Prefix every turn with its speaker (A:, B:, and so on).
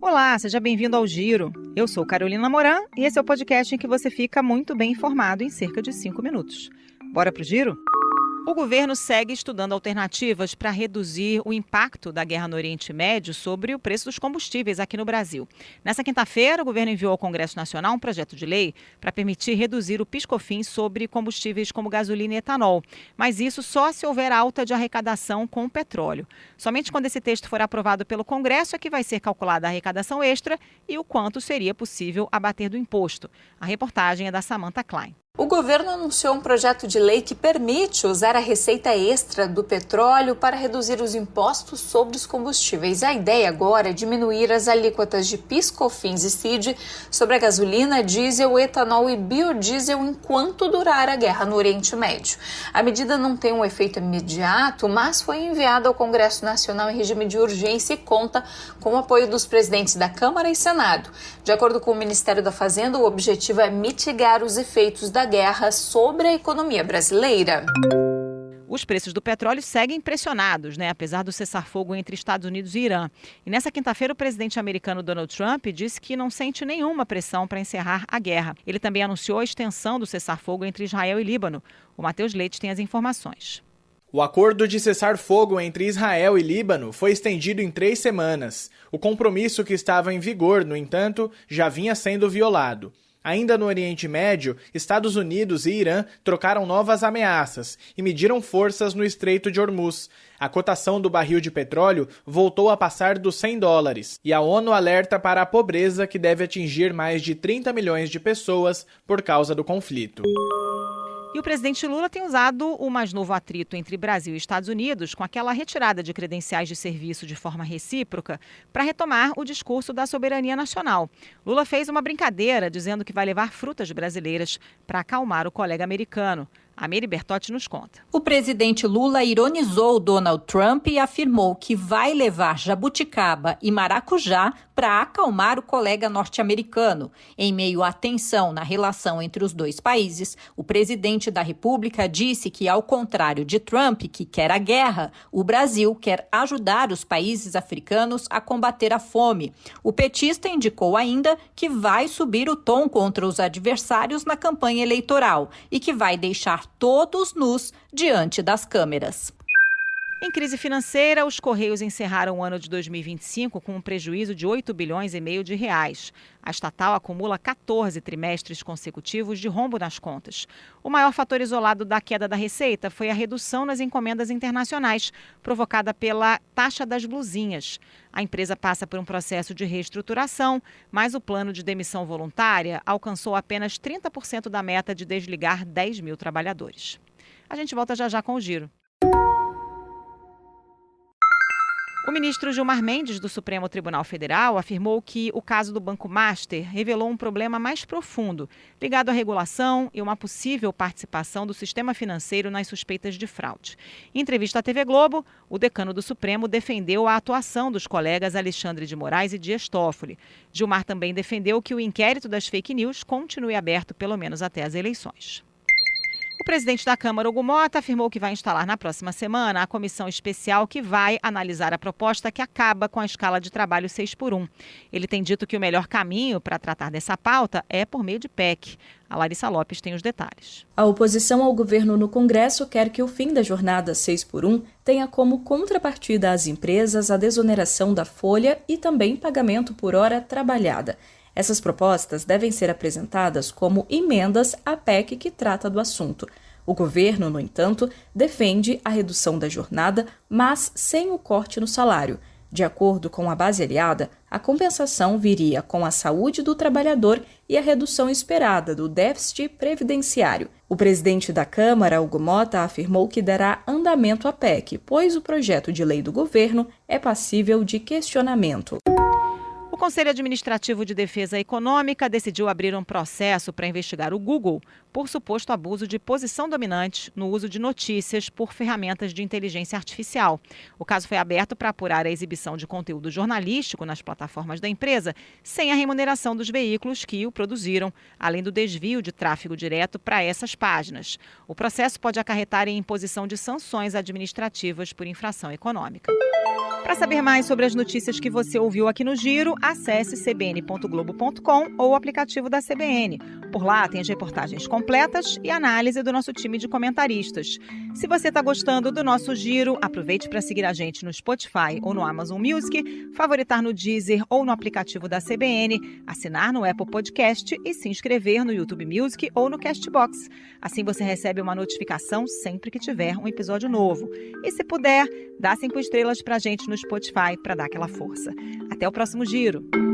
A: Olá, seja bem-vindo ao Giro. Eu sou Carolina Moran e esse é o podcast em que você fica muito bem informado em cerca de 5 minutos. Bora pro Giro? O governo segue estudando alternativas para reduzir o impacto da guerra no Oriente Médio sobre o preço dos combustíveis aqui no Brasil. Nessa quinta-feira, o governo enviou ao Congresso Nacional um projeto de lei para permitir reduzir o PIS/COFINS sobre combustíveis como gasolina e etanol. Mas isso só se houver alta de arrecadação com o petróleo. Somente quando esse texto for aprovado pelo Congresso é que vai ser calculada a arrecadação extra e o quanto seria possível abater do imposto. A reportagem é da Samantha Klein.
B: O governo anunciou um projeto de lei que permite usar a receita extra do petróleo para reduzir os impostos sobre os combustíveis. A ideia agora é diminuir as alíquotas de PIS, COFINS e CID sobre a gasolina, diesel, etanol e biodiesel enquanto durar a guerra no Oriente Médio. A medida não tem um efeito imediato, mas foi enviada ao Congresso Nacional em regime de urgência e conta com o apoio dos presidentes da Câmara e Senado. De acordo com o Ministério da Fazenda, o objetivo é mitigar os efeitos da guerra sobre a economia brasileira.
A: Os preços do petróleo seguem pressionados, apesar do cessar-fogo entre Estados Unidos e Irã. E nessa quinta-feira, o presidente americano Donald Trump disse que não sente nenhuma pressão para encerrar a guerra. Ele também anunciou a extensão do cessar-fogo entre Israel e Líbano. O Matheus Leite tem as informações.
C: O acordo de cessar-fogo entre Israel e Líbano foi estendido em 3 semanas. O compromisso que estava em vigor, no entanto, já vinha sendo violado. Ainda no Oriente Médio, Estados Unidos e Irã trocaram novas ameaças e mediram forças no Estreito de Hormuz. A cotação do barril de petróleo voltou a passar dos $100 e a ONU alerta para a pobreza que deve atingir mais de 30 milhões de pessoas por causa do conflito.
A: E o presidente Lula tem usado o mais novo atrito entre Brasil e Estados Unidos, com aquela retirada de credenciais de serviço de forma recíproca, para retomar o discurso da soberania nacional. Lula fez uma brincadeira dizendo que vai levar frutas brasileiras para acalmar o colega americano. A Mary Bertotti nos conta.
D: O presidente Lula ironizou Donald Trump e afirmou que vai levar jabuticaba e maracujá para acalmar o colega norte-americano. Em meio à tensão na relação entre os dois países, o presidente da República disse que, ao contrário de Trump, que quer a guerra, o Brasil quer ajudar os países africanos a combater a fome. O petista indicou ainda que vai subir o tom contra os adversários na campanha eleitoral e que vai deixar todos nus diante das câmeras.
A: Em crise financeira, os Correios encerraram o ano de 2025 com um prejuízo de 8,5 bilhões de reais. A estatal acumula 14 trimestres consecutivos de rombo nas contas. O maior fator isolado da queda da receita foi a redução nas encomendas internacionais, provocada pela taxa das blusinhas. A empresa passa por um processo de reestruturação, mas o plano de demissão voluntária alcançou apenas 30% da meta de desligar 10 mil trabalhadores. A gente volta já com o Giro. O ministro Gilmar Mendes, do Supremo Tribunal Federal, afirmou que o caso do Banco Master revelou um problema mais profundo, ligado à regulação e uma possível participação do sistema financeiro nas suspeitas de fraude. Em entrevista à TV Globo, o decano do Supremo defendeu a atuação dos colegas Alexandre de Moraes e Dias Toffoli. Gilmar também defendeu que o inquérito das fake news continue aberto pelo menos até as eleições. O presidente da Câmara, Hugo Motta, afirmou que vai instalar na próxima semana a comissão especial que vai analisar a proposta que acaba com a escala de trabalho 6x1. Ele tem dito que o melhor caminho para tratar dessa pauta é por meio de PEC. A Larissa Lopes tem os detalhes.
E: A oposição ao governo no Congresso quer que o fim da jornada 6x1 tenha como contrapartida às empresas a desoneração da folha e também pagamento por hora trabalhada. Essas propostas devem ser apresentadas como emendas à PEC que trata do assunto. O governo, no entanto, defende a redução da jornada, mas sem o corte no salário. De acordo com a base aliada, a compensação viria com a saúde do trabalhador e a redução esperada do déficit previdenciário. O presidente da Câmara, Hugo Motta, afirmou que dará andamento à PEC, pois o projeto de lei do governo é passível de questionamento.
A: O Conselho Administrativo de Defesa Econômica decidiu abrir um processo para investigar o Google por suposto abuso de posição dominante no uso de notícias por ferramentas de inteligência artificial. O caso foi aberto para apurar a exibição de conteúdo jornalístico nas plataformas da empresa sem a remuneração dos veículos que o produziram, além do desvio de tráfego direto para essas páginas. O processo pode acarretar em imposição de sanções administrativas por infração econômica. Para saber mais sobre as notícias que você ouviu aqui no Giro, acesse cbn.globo.com ou o aplicativo da CBN. Por lá tem as reportagens completas e análise do nosso time de comentaristas. Se você está gostando do nosso Giro, aproveite para seguir a gente no Spotify ou no Amazon Music, favoritar no Deezer ou no aplicativo da CBN, assinar no Apple Podcast e se inscrever no YouTube Music ou no Castbox. Assim você recebe uma notificação sempre que tiver um episódio novo. E se puder, dá 5 estrelas para a gente no Spotify para dar aquela força. Até o próximo Giro!